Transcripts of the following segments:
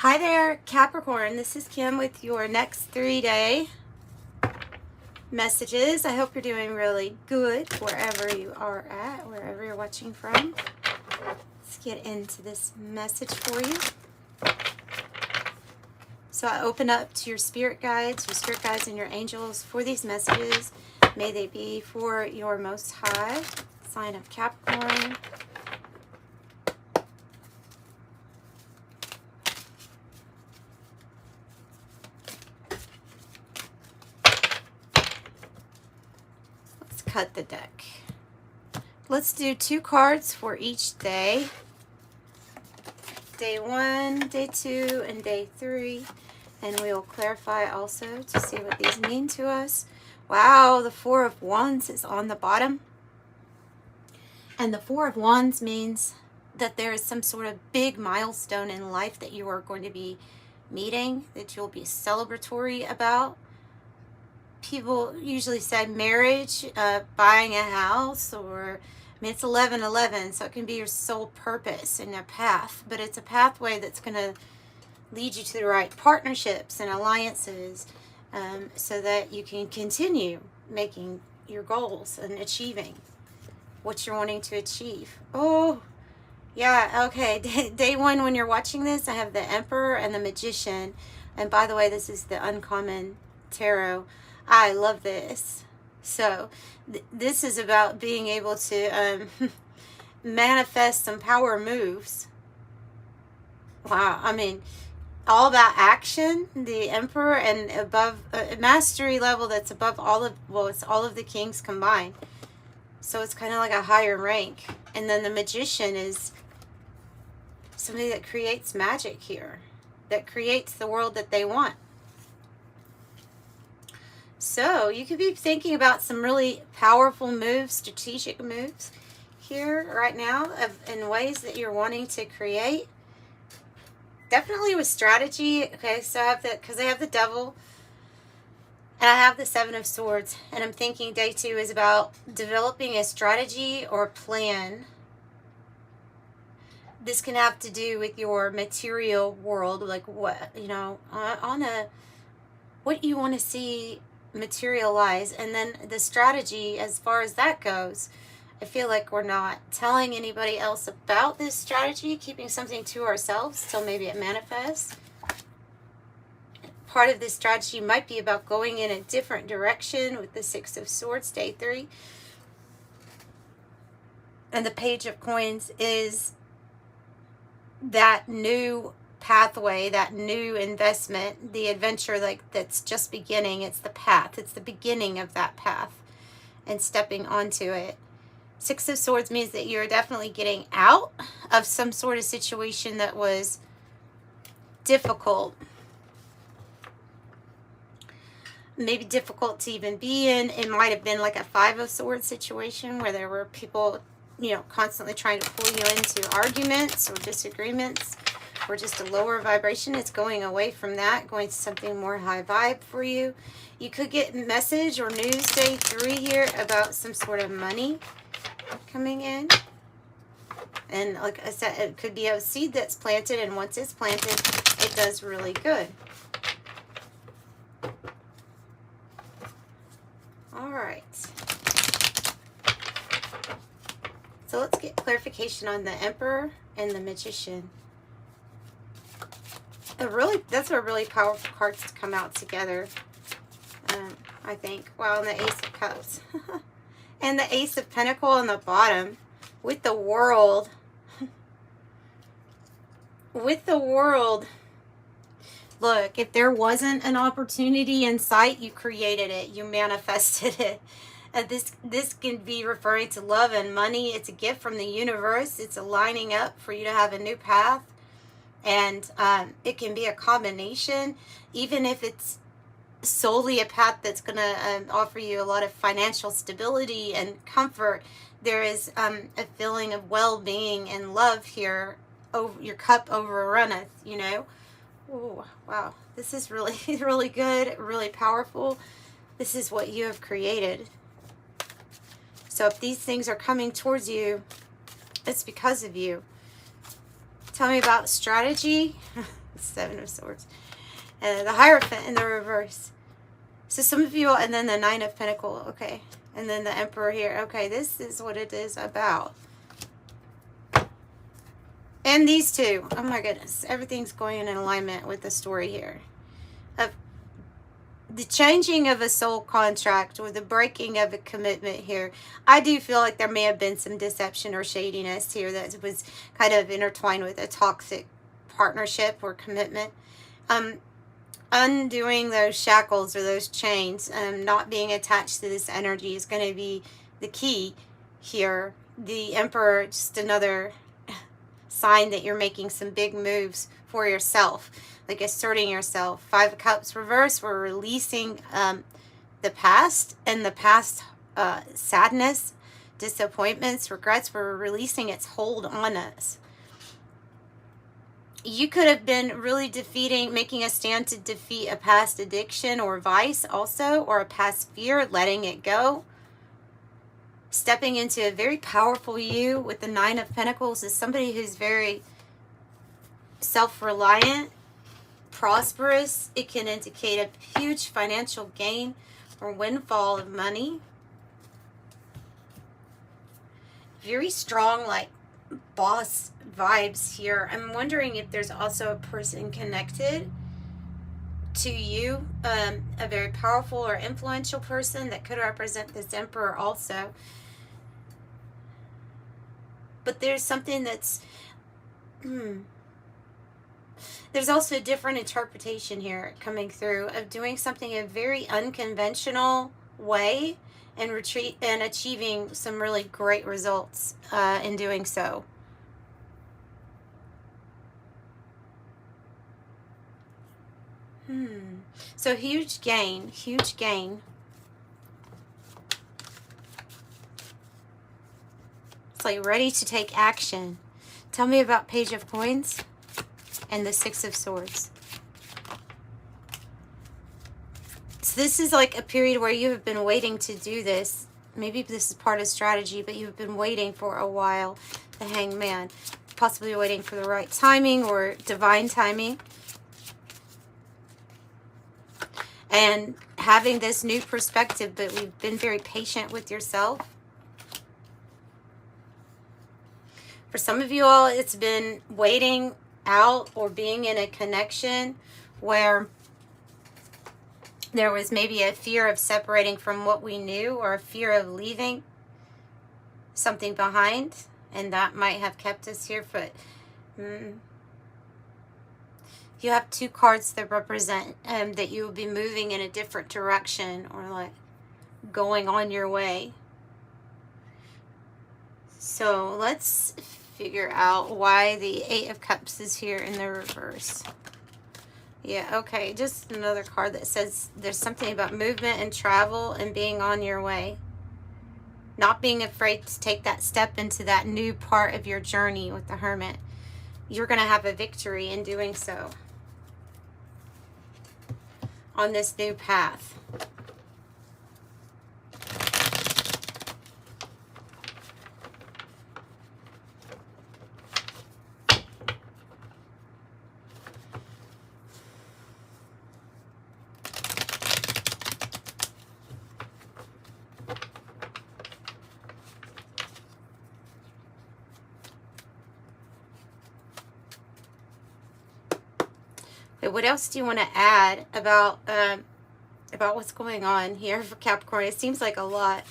Hi there, Capricorn. This is Kim with your next 3-day messages. I hope you're doing really good wherever you are at, wherever you're watching from. Let's get into this message for you. So I open up to your spirit guides and your angels for these messages. May they be for your most high sign of Capricorn. Cut the deck. Let's do 2 cards for each day. Day 1, day 2, and day 3. And we will clarify also to see what these mean to us. Wow, the 4 of Wands is on the bottom. And the 4 of Wands means that there is some sort of big milestone in life that you are going to be meeting, that you'll be celebratory about. People usually say marriage, buying a house, or I mean, it's 11/11, so it can be your sole purpose and a path, but it's a pathway that's going to lead you to the right partnerships and alliances, so that you can continue making your goals and achieving what you're wanting to achieve. Oh, yeah, okay. Day 1, when you're watching this, I have the Emperor and the Magician, and by the way, this is the Uncommon Tarot. I love this. So this is about being able to manifest some power moves. Wow, I mean, all about action. The Emperor, and above mastery level that's above all of, well, it's all of the kings combined. So it's kind of like a higher rank. And then the Magician is somebody that creates magic here, that creates the world that they want. So you could be thinking about some really powerful moves, strategic moves here right now in ways that you're wanting to create. Definitely with strategy. Okay, so I have because I have the Devil and I have the 7 of Swords, and I'm thinking day 2 is about developing a strategy or plan. This can have to do with your material world, like what, you know, what you want to see materialize, and then the strategy as far as that goes. I feel like we're not telling anybody else about this strategy, keeping something to ourselves till maybe it manifests. Part of this strategy might be about going in a different direction with the 6 of Swords, day 3. And the Page of Coins is that new pathway, that new investment, the adventure, like that's just beginning. It's the path, it's the beginning of that path and stepping onto it. 6 of Swords means that you're definitely getting out of some sort of situation that was difficult, maybe difficult to even be in. It might have been like a 5 of Swords situation where there were people, you know, constantly trying to pull you into arguments or disagreements, or just a lower vibration. It's going away from that, going to something more high vibe for you. You could get message or news day 3 here about some sort of money coming in. And like I said, it could be a seed that's planted, and once it's planted, it does really good. All right. So let's get clarification on the Emperor and the Magician. That's a really powerful cards to come out together, I think. Wow, and the Ace of Cups. And the Ace of Pentacles on the bottom with the World. With the World. Look, if there wasn't an opportunity in sight, you created it. You manifested it. This can be referring to love and money. It's a gift from the universe. It's a lining up for you to have a new path. And it can be a combination, even if it's solely a path that's going to offer you a lot of financial stability and comfort. There is a feeling of well-being and love here. Over your cup overrunneth, you know. Oh, wow. This is really, really good, really powerful. This is what you have created. So if these things are coming towards you, it's because of you. Tell me about strategy. Seven of Swords. The Hierophant in the reverse. So some of you, and then the Nine of Pentacles. Okay. And then the Emperor here. Okay, this is what it is about. And these two. Oh my goodness. Everything's going in alignment with the story here. Of the changing of a soul contract or the breaking of a commitment here. I do feel like there may have been some deception or shadiness here that was kind of intertwined with a toxic partnership or commitment. Undoing those shackles or those chains, not being attached to this energy is going to be the key here. The Emperor, just another sign that you're making some big moves for yourself, like asserting yourself. Five of Cups reverse, we're releasing the past and the past sadness, disappointments, regrets. We're releasing its hold on us. You could have been really making a stand to defeat a past addiction or vice also, or a past fear, letting it go. Stepping into a very powerful you with the Nine of Pentacles is somebody who's very self-reliant, prosperous. It can indicate a huge financial gain or windfall of money. Very strong, like, boss vibes here. I'm wondering if there's also a person connected to you, a very powerful or influential person that could represent this Emperor also. But there's something that's there's also a different interpretation here coming through of doing something in a very unconventional way and achieving some really great results in doing so. So huge gain, huge gain. It's like ready to take action. Tell me about Page of Coins and the Six of Swords. So this is like a period where you have been waiting to do this. Maybe this is part of strategy, but you've been waiting for a while. The Hanged Man. Possibly waiting for the right timing or divine timing. And having this new perspective, but we've been very patient with yourself. For some of you all, it's been waiting out or being in a connection where there was maybe a fear of separating from what we knew or a fear of leaving something behind. And that might have kept us here. But you have two cards that represent that you will be moving in a different direction or like going on your way. So let's figure out why the Eight of Cups is here in the reverse. Yeah, okay, just another card that says there's something about movement and travel and being on your way. Not being afraid to take that step into that new part of your journey with the Hermit. You're going to have a victory in doing so on this new path. What else do you want to add about what's going on here for Capricorn? It seems like a lot.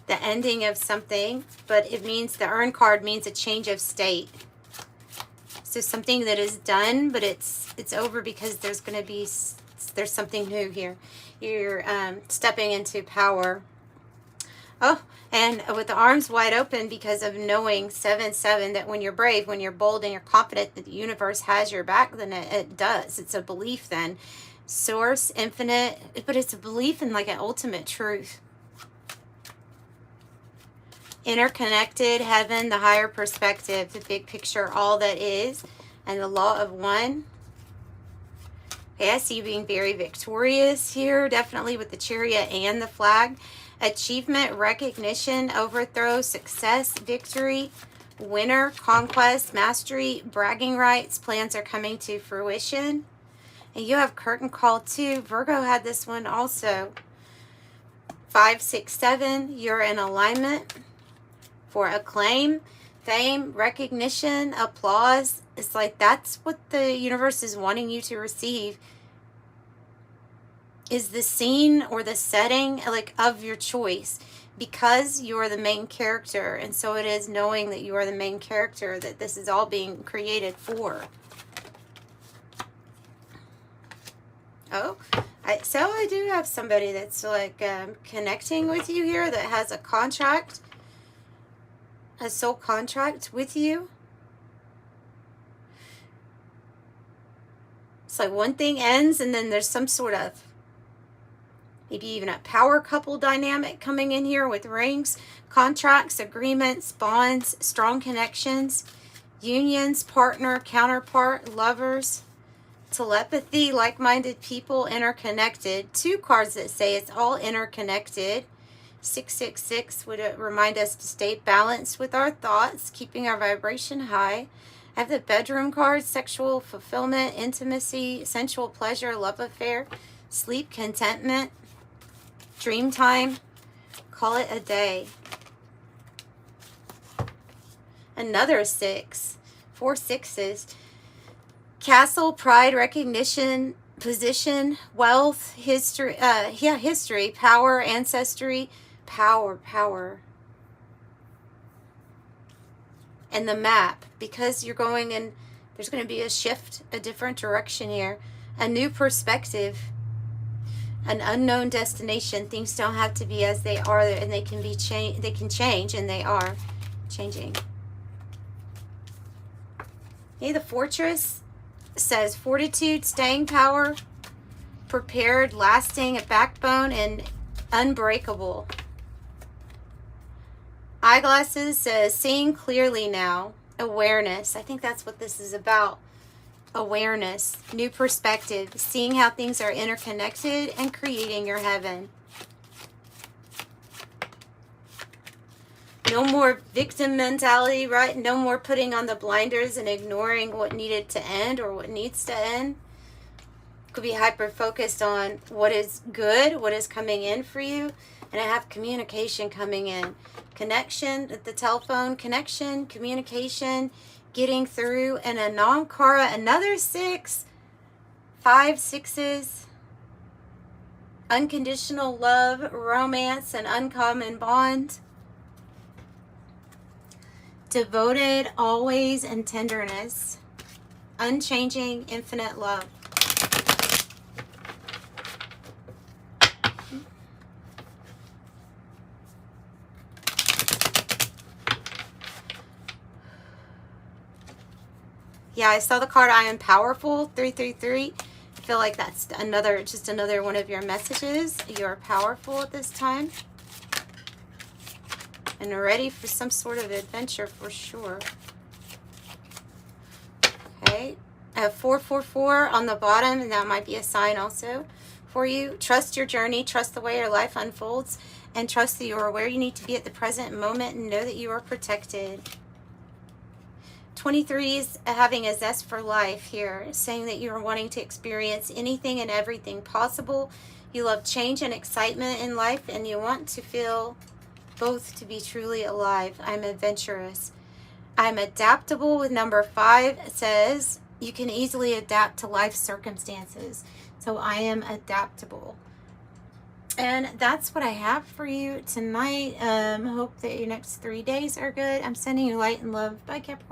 The ending of something, but it means the Earn card means a change of state. So something that is done, but it's over because there's something new here. You're stepping into power. Oh, and with the arms wide open because of knowing 7-7 that when you're brave, when you're bold and you're confident that the universe has your back, then it does. It's a belief then. Source, infinite, but it's a belief in like an ultimate truth. Interconnected, heaven, the higher perspective, the big picture, all that is, and the law of one. Okay, I see you being very victorious here, definitely with the chariot and the flag. achievement, recognition, overthrow, success, victory, winner, conquest, mastery, bragging rights. Plans are coming to fruition. And you have curtain call too. Virgo had this one also. 5, 6, 7. You're in alignment for acclaim, fame, recognition, applause. It's like that's what the universe is wanting you to receive, is the scene or the setting like of your choice, because you are the main character. And so it is knowing that you are the main character that this is all being created for. Oh, so I do have somebody that's like connecting with you here that has a contract, a soul contract with you. It's like one thing ends and then there's some sort of maybe even a power couple dynamic coming in here with rings, contracts, agreements, bonds, strong connections, unions, partner, counterpart, lovers, telepathy, like-minded people, interconnected. 2 cards that say it's all interconnected. 666 would remind us to stay balanced with our thoughts, keeping our vibration high. I have the bedroom card, sexual fulfillment, intimacy, sensual pleasure, love affair, sleep, contentment, dream time, call it a day. Another 6, 4 sixes. Castle, pride, recognition, position, wealth, history, history, power, ancestry, power. And the map, because you're going in, there's going to be a shift, a different direction here, a new perspective, an unknown destination. Things don't have to be as they are, and they can be they can change, and they are changing. Okay, the Fortress says fortitude, staying power, prepared, lasting, a backbone, and unbreakable. Eyeglasses says seeing clearly now, awareness. I think that's what this is about. Awareness, new perspective, seeing how things are interconnected and creating your heaven. No more victim mentality, right? No more putting on the blinders and ignoring what needed to end or what needs to end. Could be hyper-focused on what is good, what is coming in for you. And I have communication coming in. Connection at the telephone, connection, communication, getting through. And a non-kara, another 6, 5 sixes. Unconditional love, romance, and uncommon bond. Devoted, always, and tenderness. Unchanging, infinite love. Yeah, I saw the card I am powerful, 333. I feel like that's just another one of your messages. You're powerful at this time. And ready for some sort of adventure for sure. Okay. 444 on the bottom, and that might be a sign also for you. Trust your journey, trust the way your life unfolds, and trust that you are where you need to be at the present moment, and know that you are protected. 23 is having a zest for life here, saying that you are wanting to experience anything and everything possible. You love change and excitement in life, and you want to feel both to be truly alive. I'm adventurous. I'm adaptable with number 5. It says you can easily adapt to life circumstances. So I am adaptable. And that's what I have for you tonight. Hope that your next 3 days are good. I'm sending you light and love. Bye, Capricorn.